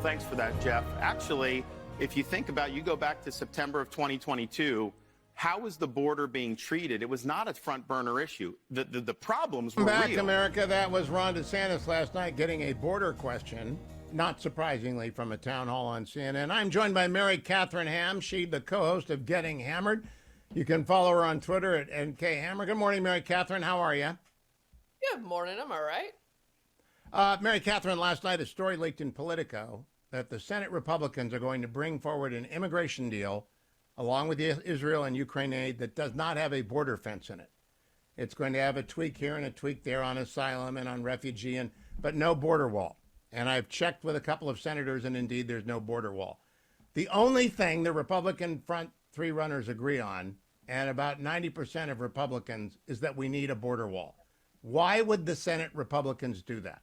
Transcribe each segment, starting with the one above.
thanks for that, Jeff. Actually, if you think about it, you go back to September of 2022, how was the border being treated? It was not a front burner issue. The problems were Back, real. America. That was Ron DeSantis last night getting a border question, not surprisingly, from a town hall on CNN. I'm joined by Mary Katherine Ham. She's the co-host of Getting Hammered. You can follow her on Twitter at NKHammer. Good morning, Mary Katherine. How are you? Good morning. I'm all right. Mary Katherine, last night a story leaked in Politico that the Senate Republicans are going to bring forward an immigration deal along with Israel and Ukraine aid that does not have a border fence in it. It's going to have a tweak here and a tweak there on asylum and on refugee, but no border wall. And I've checked with a couple of senators, and indeed there's no border wall. The only thing the Republican front three runners agree on, and about 90% of Republicans, is that we need a border wall. Why would the Senate Republicans do that?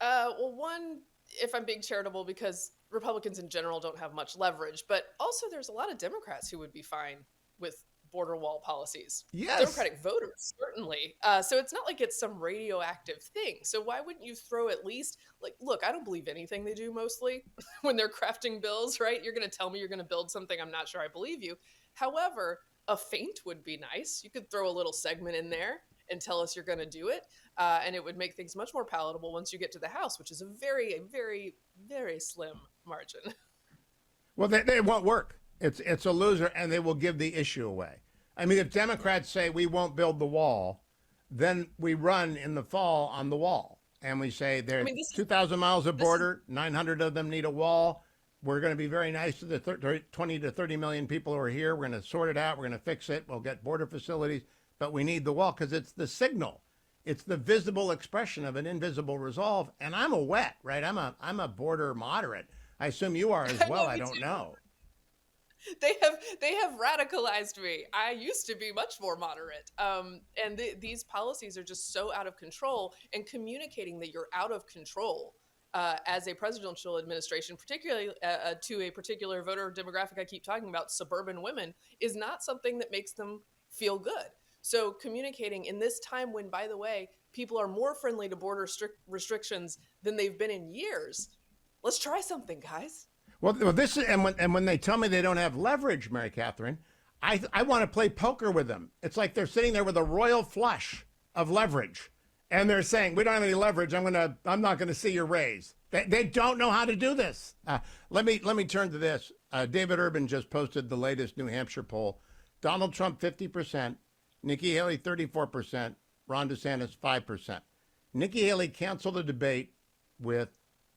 Well, one, if I'm being charitable, because Republicans in general don't have much leverage, but also there's a lot of Democrats who would be fine with border wall policies. Yes. Democratic voters, certainly. So it's not like it's some radioactive thing. So why wouldn't you throw at least, like, look, I don't believe anything they do mostly when they're crafting bills, right? You're going to tell me you're going to build something I'm not sure I believe you. However, a feint would be nice. You could throw a little segment in there and tell us you're going to do it. And it would make things much more palatable once you get to the House, which is a very, very slim margin. Well, they won't work. It's a loser, and they will give the issue away. I mean, if Democrats say we won't build the wall, then we run in the fall on the wall. And we say there's 2,000 miles of border, 900 of them need a wall. We're going to be very nice to the 20 to 30 million people who are here. We're going to sort it out. We're going to fix it. We'll get border facilities. But we need the wall because it's the signal. It's the visible expression of an invisible resolve. And I'm a wet, right? I'm a border moderate. I assume you are as well. I don't know. They have radicalized me. I used to be much more moderate. And these policies are just so out of control, and communicating that you're out of control as a presidential administration, particularly to a particular voter demographic I keep talking about, suburban women, is not something that makes them feel good. So communicating in this time when, by the way, people are more friendly to border restrictions than they've been in years. Let's try something, guys. Well, this is, and when they tell me they don't have leverage, Mary Katherine, I want to play poker with them. It's like they're sitting there with a royal flush of leverage, and they're saying, we don't have any leverage. I'm not going to see your raise. They don't know how to do this. Let me turn to this. David Urban just posted the latest New Hampshire poll. Donald Trump 50%, Nikki Haley 34%, Ron DeSantis 5%. Nikki Haley canceled a debate with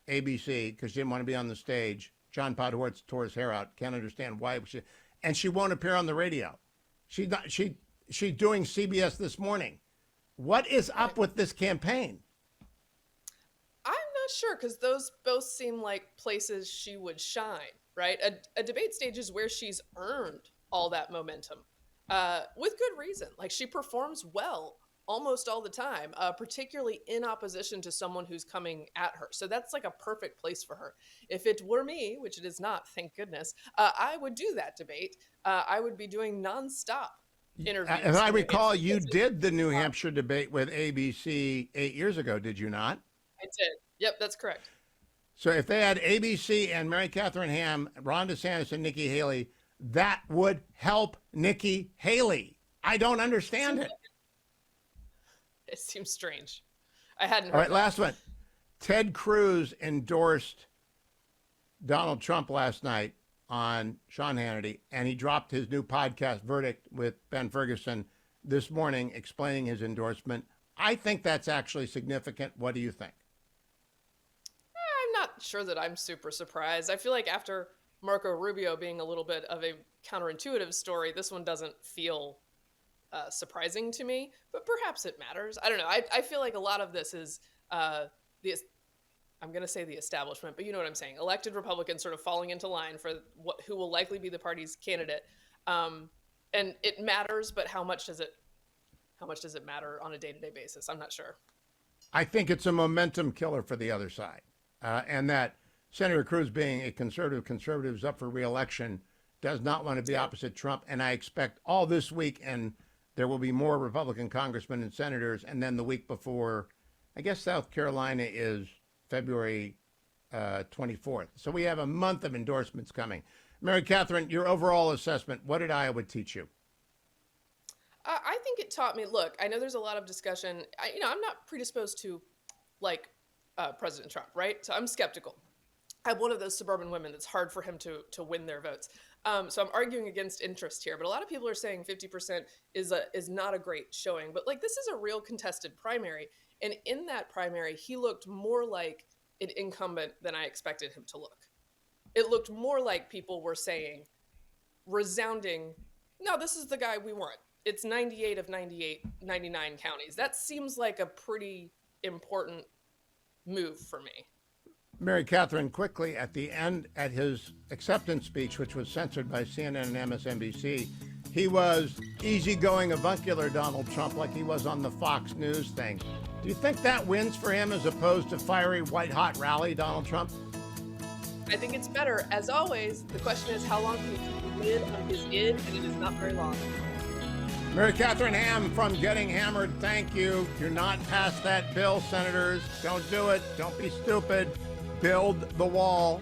ABC because she didn't want to be on the stage. John Podhoretz tore his hair out. Can't understand why. And she won't appear on the radio. She's doing CBS This Morning. What is up with this campaign? I'm not sure, because those both seem like places she would shine, right? A debate stage is where she's earned all that momentum with good reason. Like, she performs well almost all the time, particularly in opposition to someone who's coming at her. So that's like a perfect place for her. If it were me, which it is not, thank goodness, I would do that debate. I would be doing nonstop interviews. As I recall, you did the New Hampshire debate with ABC 8 years ago, did you not? I did. Yep, that's correct. So if they had ABC and Mary Katherine Ham, Ron DeSantis, and Nikki Haley, that would help Nikki Haley. I don't understand it. It seems strange. I hadn't heard. All right, last one. Ted Cruz endorsed Donald Trump last night on Sean Hannity, and he dropped his new podcast, Verdict, with Ben Ferguson this morning, explaining his endorsement. I think that's actually significant. What do you think? I'm not sure that I'm super surprised. I feel like after Marco Rubio being a little bit of a counterintuitive story, this one doesn't feel surprising to me, but perhaps it matters. I don't know. I feel like a lot of this is I'm going to say the establishment, but you know what I'm saying. Elected Republicans sort of falling into line for who will likely be the party's candidate. And it matters, but how much does it matter on a day-to-day basis? I'm not sure. I think it's a momentum killer for the other side. And that Senator Cruz, being a conservative up for re-election, does not want to be opposite Trump. And I expect all this week, and there will be more Republican congressmen and senators. And then the week before, I guess South Carolina is February 24th. So we have a month of endorsements coming. Mary Catherine, your overall assessment, what did Iowa teach you? I think it taught me, look, I know there's a lot of discussion. I'm not predisposed to like President Trump, right? So I'm skeptical. I'm one of those suburban women that's hard for him to win their votes. So I'm arguing against interest here. But a lot of people are saying 50% is not a great showing. But like, this is a real contested primary. And in that primary, he looked more like an incumbent than I expected him to look. It looked more like people were saying, resounding, no, this is the guy we want. It's 98 of 99 counties. That seems like a pretty important move for me. Mary Catherine, quickly, at the end, at his acceptance speech, which was censored by CNN and MSNBC, he was easygoing, avuncular Donald Trump like he was on the Fox News thing. Do you think that wins for him as opposed to fiery, white-hot rally Donald Trump? I think it's better. As always, the question is how long can he keep the lid on his id, and it is not very long. Mary Katherine Ham from Getting Hammered, thank you. Do not pass that bill, senators. Don't do it. Don't be stupid. Build the wall.